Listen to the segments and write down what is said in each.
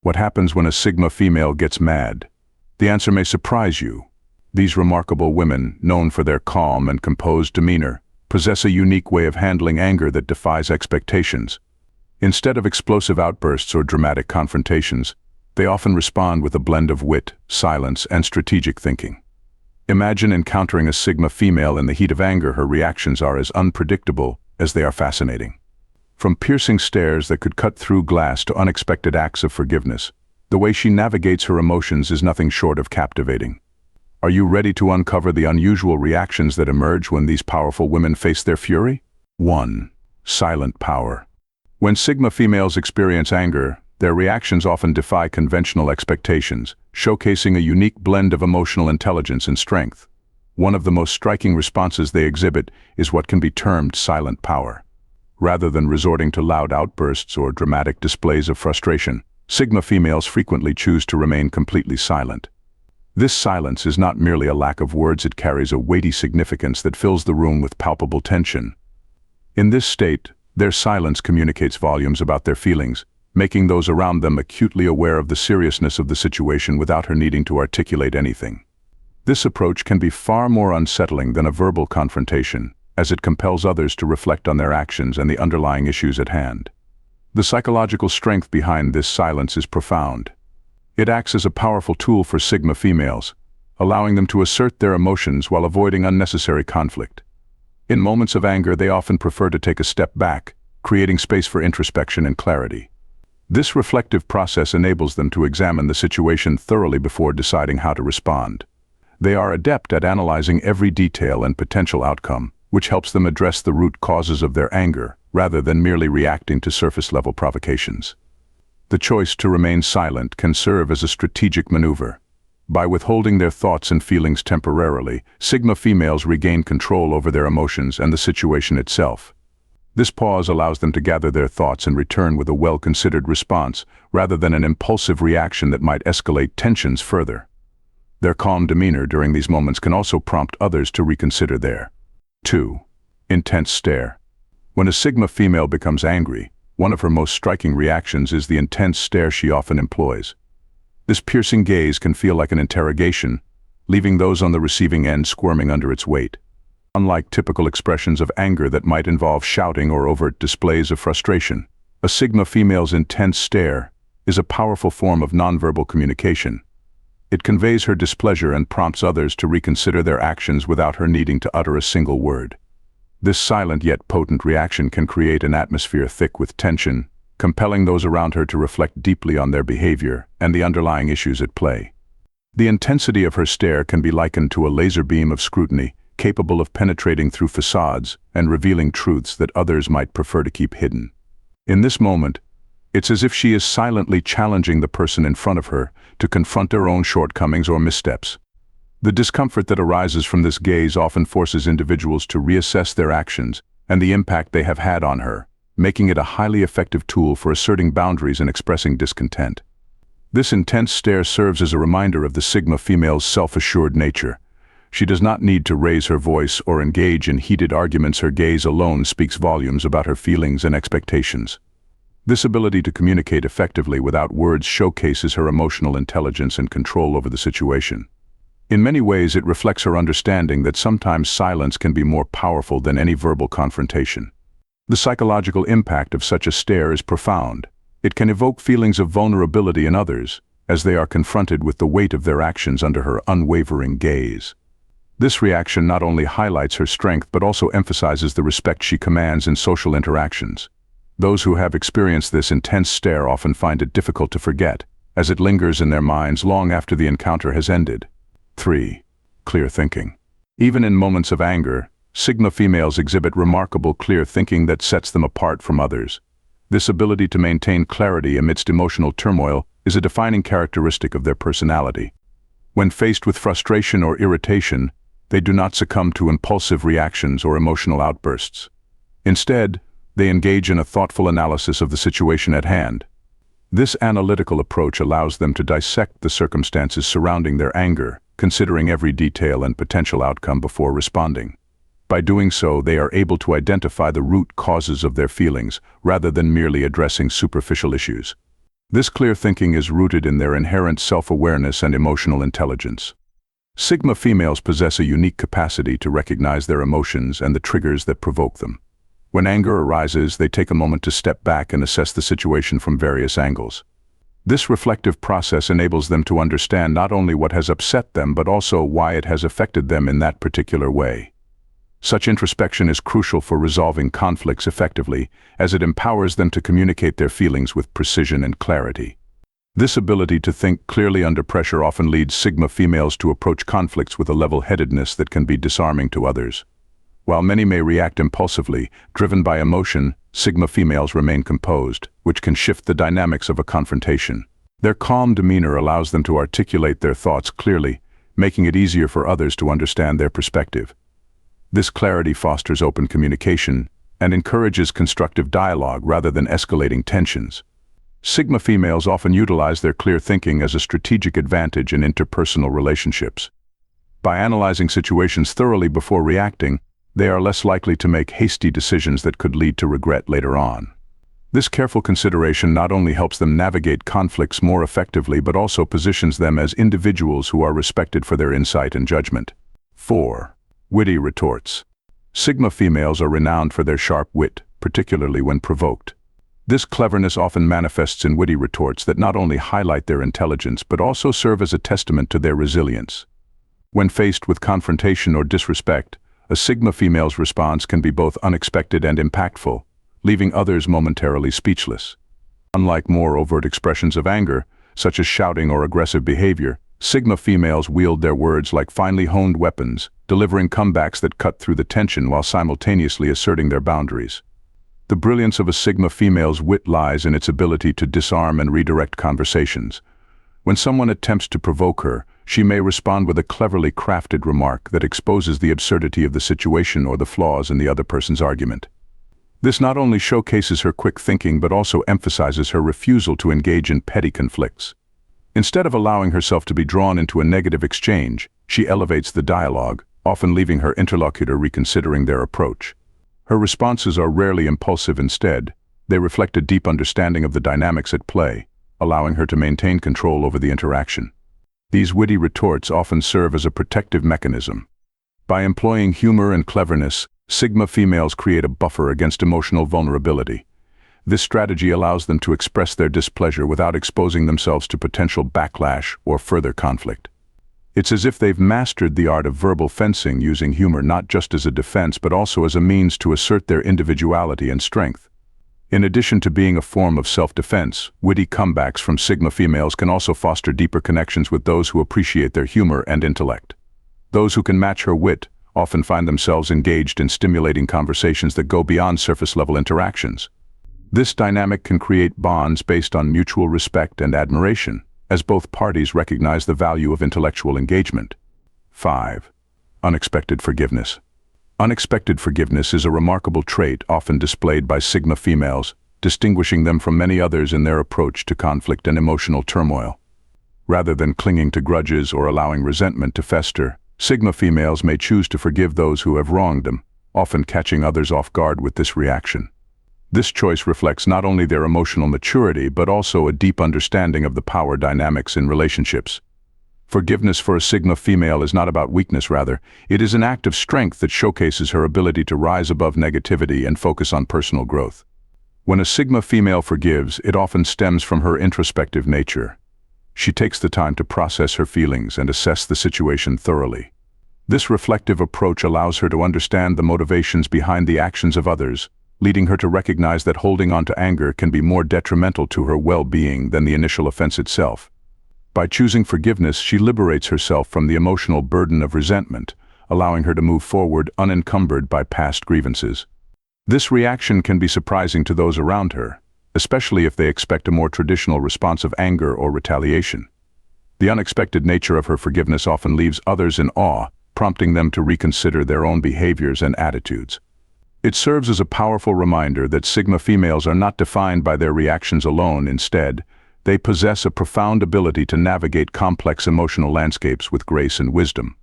What happens when a Sigma female gets mad? The answer may surprise you. These remarkable women, known for their calm and composed demeanor, possess a unique way of handling anger that defies expectations. Instead of explosive outbursts or dramatic confrontations, they often respond with a blend of wit, silence, and strategic thinking. Imagine encountering a Sigma female in the heat of anger. Her reactions are as unpredictable as they are fascinating. From piercing stares that could cut through glass to unexpected acts of forgiveness, the way she navigates her emotions is nothing short of captivating. Are you ready to uncover the unusual reactions that emerge when these powerful women face their fury? 1. Silent power. When Sigma females experience anger, their reactions often defy conventional expectations, showcasing a unique blend of emotional intelligence and strength. One of the most striking responses they exhibit is what can be termed silent power. Rather than resorting to loud outbursts or dramatic displays of frustration, Sigma females frequently choose to remain completely silent. This silence is not merely a lack of words, it carries a weighty significance that fills the room with palpable tension. In this state, their silence communicates volumes about their feelings, making those around them acutely aware of the seriousness of the situation without her needing to articulate anything. This approach can be far more unsettling than a verbal confrontation, as it compels others to reflect on their actions and the underlying issues at hand. The psychological strength behind this silence is profound. It acts as a powerful tool for Sigma females, allowing them to assert their emotions while avoiding unnecessary conflict. In moments of anger, they often prefer to take a step back, creating space for introspection and clarity. This reflective process enables them to examine the situation thoroughly before deciding how to respond. They are adept at analyzing every detail and potential outcome, which helps them address the root causes of their anger, rather than merely reacting to surface-level provocations. The choice to remain silent can serve as a strategic maneuver. By withholding their thoughts and feelings temporarily, Sigma females regain control over their emotions and the situation itself. This pause allows them to gather their thoughts and return with a well-considered response, rather than an impulsive reaction that might escalate tensions further. Their calm demeanor during these moments can also prompt others to reconsider their 2. Intense stare. When a Sigma female becomes angry, one of her most striking reactions is the intense stare she often employs. This piercing gaze can feel like an interrogation, leaving those on the receiving end squirming under its weight. Unlike typical expressions of anger that might involve shouting or overt displays of frustration, a Sigma female's intense stare is a powerful form of nonverbal communication. It conveys her displeasure and prompts others to reconsider their actions without her needing to utter a single word. This silent yet potent reaction can create an atmosphere thick with tension, compelling those around her to reflect deeply on their behavior and the underlying issues at play. The intensity of her stare can be likened to a laser beam of scrutiny, capable of penetrating through facades and revealing truths that others might prefer to keep hidden. In this moment, it's as if she is silently challenging the person in front of her to confront their own shortcomings or missteps. The discomfort that arises from this gaze often forces individuals to reassess their actions and the impact they have had on her, making it a highly effective tool for asserting boundaries and expressing discontent. This intense stare serves as a reminder of the Sigma female's self-assured nature. She does not need to raise her voice or engage in heated arguments. Her gaze alone speaks volumes about her feelings and expectations. This ability to communicate effectively without words showcases her emotional intelligence and control over the situation. In many ways, it reflects her understanding that sometimes silence can be more powerful than any verbal confrontation. The psychological impact of such a stare is profound. It can evoke feelings of vulnerability in others, as they are confronted with the weight of their actions under her unwavering gaze. This reaction not only highlights her strength but also emphasizes the respect she commands in social interactions. Those who have experienced this intense stare often find it difficult to forget, as it lingers in their minds long after the encounter has ended. 3. Clear thinking. Even in moments of anger, Sigma females exhibit remarkable clear thinking that sets them apart from others. This ability to maintain clarity amidst emotional turmoil is a defining characteristic of their personality. When faced with frustration or irritation, they do not succumb to impulsive reactions or emotional outbursts. Instead, they engage in a thoughtful analysis of the situation at hand. This analytical approach allows them to dissect the circumstances surrounding their anger, considering every detail and potential outcome before responding. By doing so, they are able to identify the root causes of their feelings, rather than merely addressing superficial issues. This clear thinking is rooted in their inherent self-awareness and emotional intelligence. Sigma females possess a unique capacity to recognize their emotions and the triggers that provoke them. When anger arises, they take a moment to step back and assess the situation from various angles. This reflective process enables them to understand not only what has upset them but also why it has affected them in that particular way. Such introspection is crucial for resolving conflicts effectively, as it empowers them to communicate their feelings with precision and clarity. This ability to think clearly under pressure often leads Sigma females to approach conflicts with a level-headedness that can be disarming to others. While many may react impulsively, driven by emotion, Sigma females remain composed, which can shift the dynamics of a confrontation. Their calm demeanor allows them to articulate their thoughts clearly, making it easier for others to understand their perspective. This clarity fosters open communication and encourages constructive dialogue rather than escalating tensions. Sigma females often utilize their clear thinking as a strategic advantage in interpersonal relationships. By analyzing situations thoroughly before reacting, they are less likely to make hasty decisions that could lead to regret later on. This careful consideration not only helps them navigate conflicts more effectively but also positions them as individuals who are respected for their insight and judgment. 4. Witty retorts. Sigma females are renowned for their sharp wit, particularly when provoked. This cleverness often manifests in witty retorts that not only highlight their intelligence but also serve as a testament to their resilience. When faced with confrontation or disrespect, a Sigma female's response can be both unexpected and impactful, leaving others momentarily speechless. Unlike more overt expressions of anger, such as shouting or aggressive behavior, Sigma females wield their words like finely honed weapons, delivering comebacks that cut through the tension while simultaneously asserting their boundaries. The brilliance of a Sigma female's wit lies in its ability to disarm and redirect conversations. When someone attempts to provoke her, she may respond with a cleverly crafted remark that exposes the absurdity of the situation or the flaws in the other person's argument. This not only showcases her quick thinking but also emphasizes her refusal to engage in petty conflicts. Instead of allowing herself to be drawn into a negative exchange, she elevates the dialogue, often leaving her interlocutor reconsidering their approach. Her responses are rarely impulsive. Instead, they reflect a deep understanding of the dynamics at play, allowing her to maintain control over the interaction. These witty retorts often serve as a protective mechanism. By employing humor and cleverness, Sigma females create a buffer against emotional vulnerability. This strategy allows them to express their displeasure without exposing themselves to potential backlash or further conflict. It's as if they've mastered the art of verbal fencing, using humor not just as a defense but also as a means to assert their individuality and strength. In addition to being a form of self-defense, witty comebacks from Sigma females can also foster deeper connections with those who appreciate their humor and intellect. Those who can match her wit often find themselves engaged in stimulating conversations that go beyond surface-level interactions. This dynamic can create bonds based on mutual respect and admiration, as both parties recognize the value of intellectual engagement. 5. Unexpected forgiveness. Unexpected forgiveness is a remarkable trait often displayed by Sigma females, distinguishing them from many others in their approach to conflict and emotional turmoil. Rather than clinging to grudges or allowing resentment to fester, Sigma females may choose to forgive those who have wronged them, often catching others off guard with this reaction. This choice reflects not only their emotional maturity but also a deep understanding of the power dynamics in relationships. Forgiveness for a Sigma female is not about weakness, rather, it is an act of strength that showcases her ability to rise above negativity and focus on personal growth. When a Sigma female forgives, it often stems from her introspective nature. She takes the time to process her feelings and assess the situation thoroughly. This reflective approach allows her to understand the motivations behind the actions of others, leading her to recognize that holding on to anger can be more detrimental to her well-being than the initial offense itself. By choosing forgiveness, she liberates herself from the emotional burden of resentment, allowing her to move forward unencumbered by past grievances. This reaction can be surprising to those around her, especially if they expect a more traditional response of anger or retaliation. The unexpected nature of her forgiveness often leaves others in awe, prompting them to reconsider their own behaviors and attitudes. It serves as a powerful reminder that Sigma females are not defined by their reactions alone. Instead, they possess a profound ability to navigate complex emotional landscapes with grace and wisdom.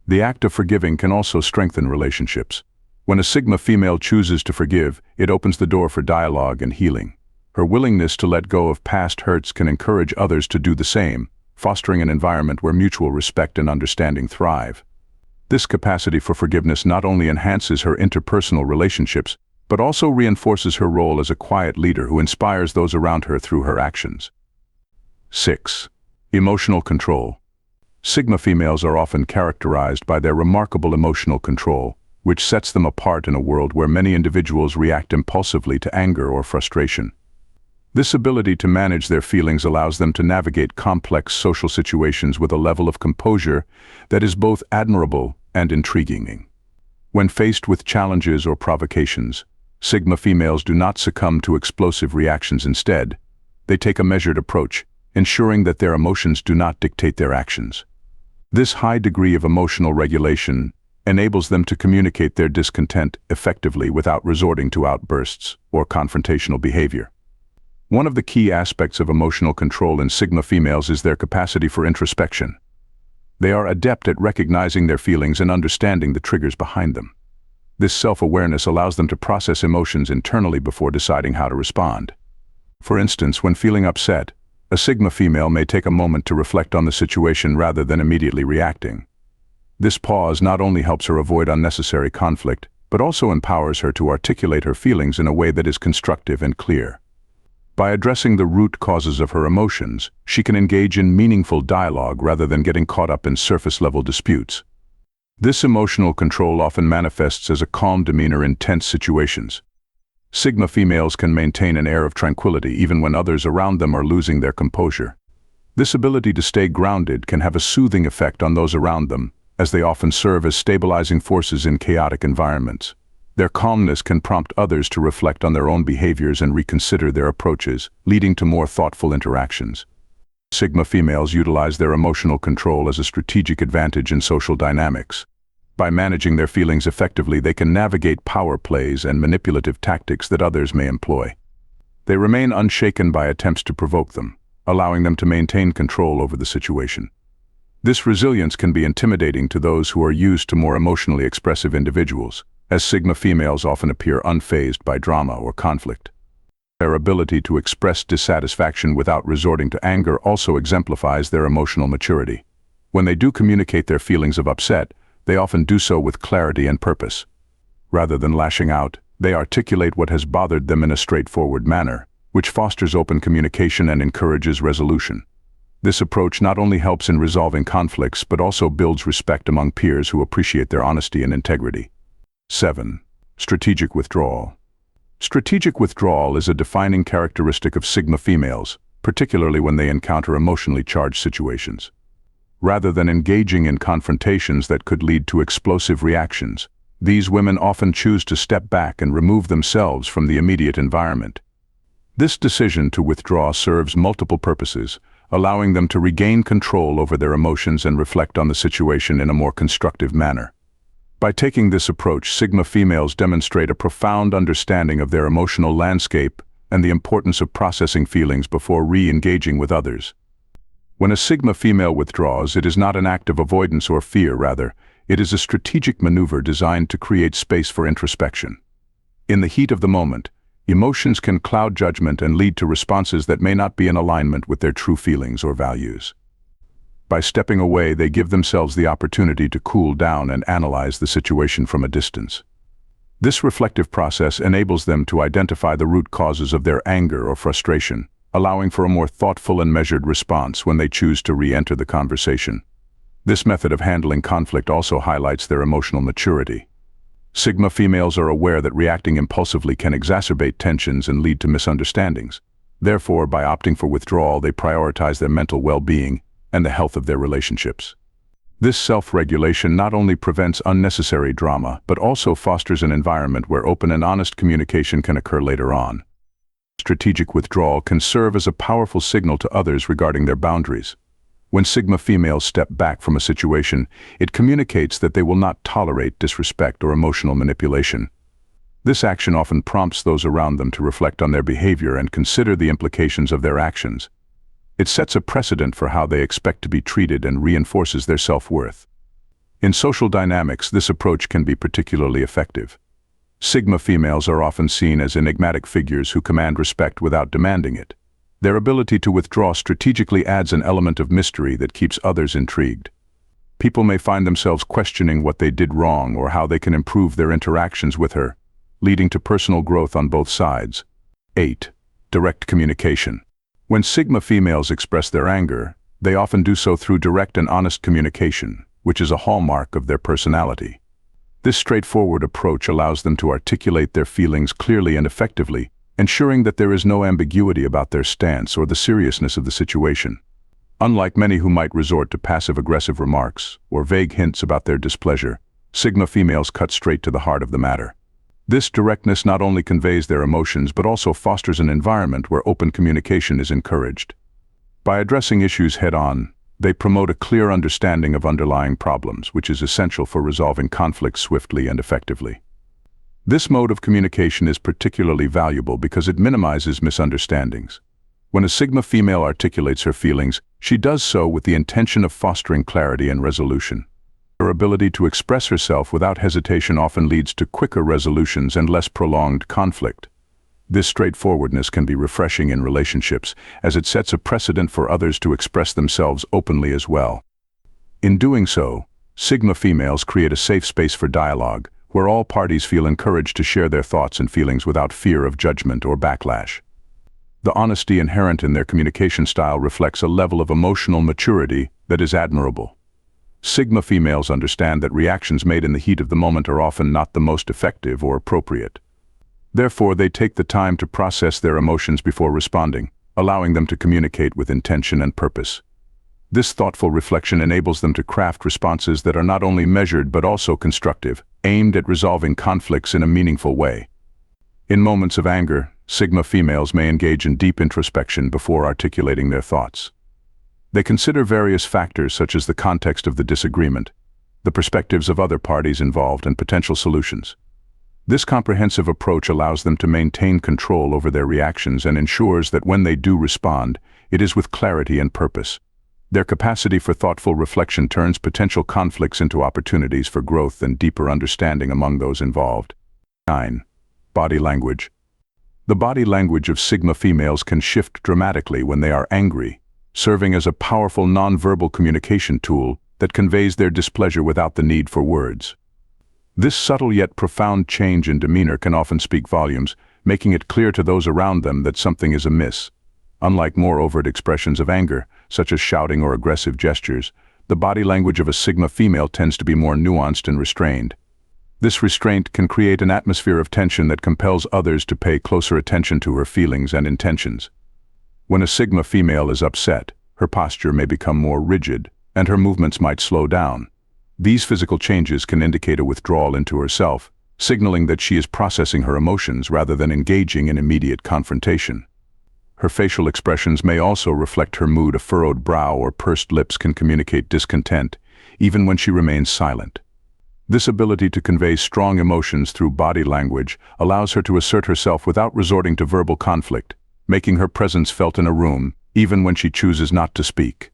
The act of forgiving can also strengthen relationships. When a Sigma female chooses to forgive, it opens the door for dialogue and healing. Her willingness to let go of past hurts can encourage others to do the same, fostering an environment where mutual respect and understanding thrive. This capacity for forgiveness not only enhances her interpersonal relationships, but also reinforces her role as a quiet leader who inspires those around her through her actions. 6. Emotional control. Sigma females are often characterized by their remarkable emotional control, which sets them apart in a world where many individuals react impulsively to anger or frustration. This ability to manage their feelings allows them to navigate complex social situations with a level of composure that is both admirable and intriguing. When faced with challenges or provocations, Sigma females do not succumb to explosive reactions. Instead, they take a measured approach, ensuring that their emotions do not dictate their actions. This high degree of emotional regulation enables them to communicate their discontent effectively without resorting to outbursts or confrontational behavior. One of the key aspects of emotional control in Sigma females is their capacity for introspection. They are adept at recognizing their feelings and understanding the triggers behind them. This self-awareness allows them to process emotions internally before deciding how to respond. For instance, when feeling upset, a Sigma female may take a moment to reflect on the situation rather than immediately reacting. This pause not only helps her avoid unnecessary conflict, but also empowers her to articulate her feelings in a way that is constructive and clear. By addressing the root causes of her emotions, she can engage in meaningful dialogue rather than getting caught up in surface-level disputes. This emotional control often manifests as a calm demeanor in tense situations. Sigma females can maintain an air of tranquility even when others around them are losing their composure. This ability to stay grounded can have a soothing effect on those around them, as they often serve as stabilizing forces in chaotic environments. Their calmness can prompt others to reflect on their own behaviors and reconsider their approaches, leading to more thoughtful interactions. Sigma females utilize their emotional control as a strategic advantage in social dynamics. By managing their feelings effectively, they can navigate power plays and manipulative tactics that others may employ. They remain unshaken by attempts to provoke them, allowing them to maintain control over the situation. This resilience can be intimidating to those who are used to more emotionally expressive individuals, as Sigma females often appear unfazed by drama or conflict. Their ability to express dissatisfaction without resorting to anger also exemplifies their emotional maturity. When they do communicate their feelings of upset, they often do so with clarity and purpose. Rather than lashing out, they articulate what has bothered them in a straightforward manner, which fosters open communication and encourages resolution. This approach not only helps in resolving conflicts but also builds respect among peers who appreciate their honesty and integrity. 7. Strategic withdrawal. Strategic withdrawal is a defining characteristic of Sigma females, particularly when they encounter emotionally charged situations. Rather than engaging in confrontations that could lead to explosive reactions, these women often choose to step back and remove themselves from the immediate environment. This decision to withdraw serves multiple purposes, allowing them to regain control over their emotions and reflect on the situation in a more constructive manner. By taking this approach, Sigma females demonstrate a profound understanding of their emotional landscape and the importance of processing feelings before re-engaging with others. When a Sigma female withdraws, it is not an act of avoidance or fear, rather, it is a strategic maneuver designed to create space for introspection. In the heat of the moment, emotions can cloud judgment and lead to responses that may not be in alignment with their true feelings or values. By stepping away, they give themselves the opportunity to cool down and analyze the situation from a distance. This reflective process enables them to identify the root causes of their anger or frustration, allowing for a more thoughtful and measured response when they choose to re-enter the conversation. This method of handling conflict also highlights their emotional maturity. Sigma females are aware that reacting impulsively can exacerbate tensions and lead to misunderstandings. Therefore, by opting for withdrawal, they prioritize their mental well-being and the health of their relationships. This self-regulation not only prevents unnecessary drama, but also fosters an environment where open and honest communication can occur later on. Strategic withdrawal can serve as a powerful signal to others regarding their boundaries. When Sigma females step back from a situation, it communicates that they will not tolerate disrespect or emotional manipulation. This action often prompts those around them to reflect on their behavior and consider the implications of their actions. It sets a precedent for how they expect to be treated and reinforces their self-worth. In social dynamics, this approach can be particularly effective. Sigma females are often seen as enigmatic figures who command respect without demanding it. Their ability to withdraw strategically adds an element of mystery that keeps others intrigued. People may find themselves questioning what they did wrong or how they can improve their interactions with her, leading to personal growth on both sides. 8. Direct communication. When Sigma females express their anger, they often do so through direct and honest communication, which is a hallmark of their personality. This straightforward approach allows them to articulate their feelings clearly and effectively, ensuring that there is no ambiguity about their stance or the seriousness of the situation. Unlike many who might resort to passive-aggressive remarks or vague hints about their displeasure, Sigma females cut straight to the heart of the matter. This directness not only conveys their emotions but also fosters an environment where open communication is encouraged. By addressing issues head-on, they promote a clear understanding of underlying problems, which is essential for resolving conflicts swiftly and effectively. This mode of communication is particularly valuable because it minimizes misunderstandings. When a Sigma female articulates her feelings, she does so with the intention of fostering clarity and resolution. Her ability to express herself without hesitation often leads to quicker resolutions and less prolonged conflict. This straightforwardness can be refreshing in relationships, as it sets a precedent for others to express themselves openly as well. In doing so, Sigma females create a safe space for dialogue, where all parties feel encouraged to share their thoughts and feelings without fear of judgment or backlash. The honesty inherent in their communication style reflects a level of emotional maturity that is admirable. Sigma females understand that reactions made in the heat of the moment are often not the most effective or appropriate. Therefore, they take the time to process their emotions before responding, allowing them to communicate with intention and purpose. This thoughtful reflection enables them to craft responses that are not only measured but also constructive, aimed at resolving conflicts in a meaningful way. In moments of anger, Sigma females may engage in deep introspection before articulating their thoughts. They consider various factors such as the context of the disagreement, the perspectives of other parties involved, and potential solutions. This comprehensive approach allows them to maintain control over their reactions and ensures that when they do respond, it is with clarity and purpose. Their capacity for thoughtful reflection turns potential conflicts into opportunities for growth and deeper understanding among those involved. 9. Body language. The body language of Sigma females can shift dramatically when they are angry, serving as a powerful nonverbal communication tool that conveys their displeasure without the need for words. This subtle yet profound change in demeanor can often speak volumes, making it clear to those around them that something is amiss. Unlike more overt expressions of anger, such as shouting or aggressive gestures, the body language of a Sigma female tends to be more nuanced and restrained. This restraint can create an atmosphere of tension that compels others to pay closer attention to her feelings and intentions. When a Sigma female is upset, her posture may become more rigid, and her movements might slow down. These physical changes can indicate a withdrawal into herself, signaling that she is processing her emotions rather than engaging in immediate confrontation. Her facial expressions may also reflect her mood. A furrowed brow or pursed lips can communicate discontent, even when she remains silent. This ability to convey strong emotions through body language allows her to assert herself without resorting to verbal conflict, making her presence felt in a room, even when she chooses not to speak.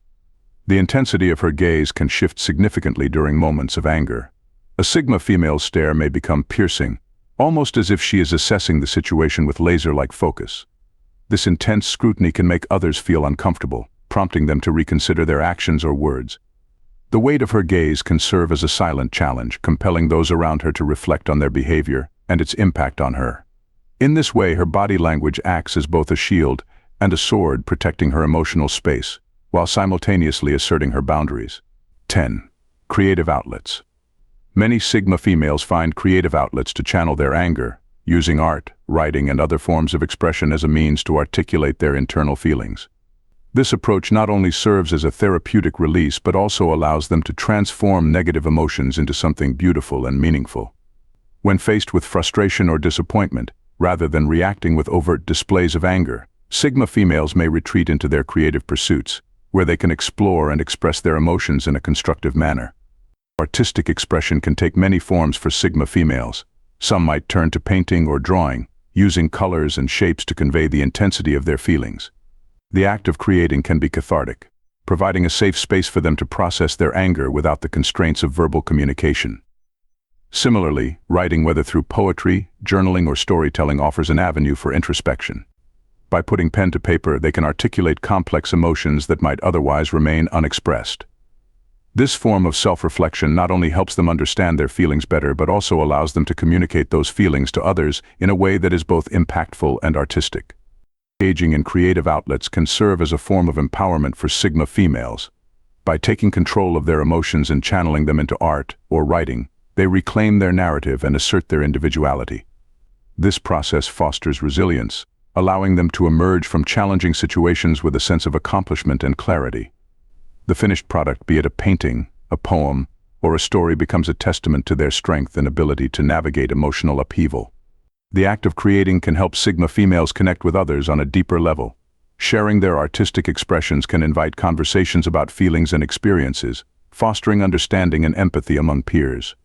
The intensity of her gaze can shift significantly during moments of anger. A Sigma female's stare may become piercing, almost as if she is assessing the situation with laser-like focus. This intense scrutiny can make others feel uncomfortable, prompting them to reconsider their actions or words. The weight of her gaze can serve as a silent challenge, compelling those around her to reflect on their behavior and its impact on her. In this way, her body language acts as both a shield and a sword, protecting her emotional space, while simultaneously asserting her boundaries. 10. Creative outlets. Many Sigma females find creative outlets to channel their anger, using art, writing, and other forms of expression as a means to articulate their internal feelings. This approach not only serves as a therapeutic release but also allows them to transform negative emotions into something beautiful and meaningful. When faced with frustration or disappointment, rather than reacting with overt displays of anger, Sigma females may retreat into their creative pursuits, where they can explore and express their emotions in a constructive manner. Artistic expression can take many forms for Sigma females. Some might turn to painting or drawing, using colors and shapes to convey the intensity of their feelings. The act of creating can be cathartic, providing a safe space for them to process their anger without the constraints of verbal communication. Similarly, writing, whether through poetry, journaling, or storytelling, offers an avenue for introspection. By putting pen to paper, they can articulate complex emotions that might otherwise remain unexpressed. This form of self-reflection not only helps them understand their feelings better, but also allows them to communicate those feelings to others in a way that is both impactful and artistic. Engaging in creative outlets can serve as a form of empowerment for Sigma females. By taking control of their emotions and channeling them into art or writing, they reclaim their narrative and assert their individuality. This process fosters resilience, allowing them to emerge from challenging situations with a sense of accomplishment and clarity. The finished product, be it a painting, a poem, or a story, becomes a testament to their strength and ability to navigate emotional upheaval. The act of creating can help Sigma females connect with others on a deeper level. Sharing their artistic expressions can invite conversations about feelings and experiences, fostering understanding and empathy among peers.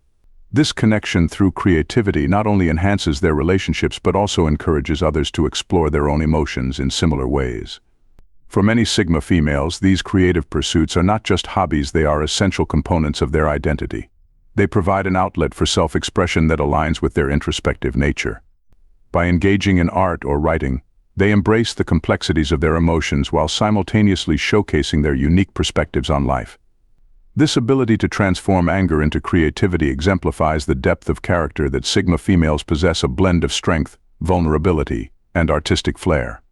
This connection through creativity not only enhances their relationships but also encourages others to explore their own emotions in similar ways. For many Sigma females, these creative pursuits are not just hobbies, they are essential components of their identity. They provide an outlet for self-expression that aligns with their introspective nature. By engaging in art or writing, they embrace the complexities of their emotions while simultaneously showcasing their unique perspectives on life. This ability to transform anger into creativity exemplifies the depth of character that Sigma females possess, a blend of strength, vulnerability, and artistic flair.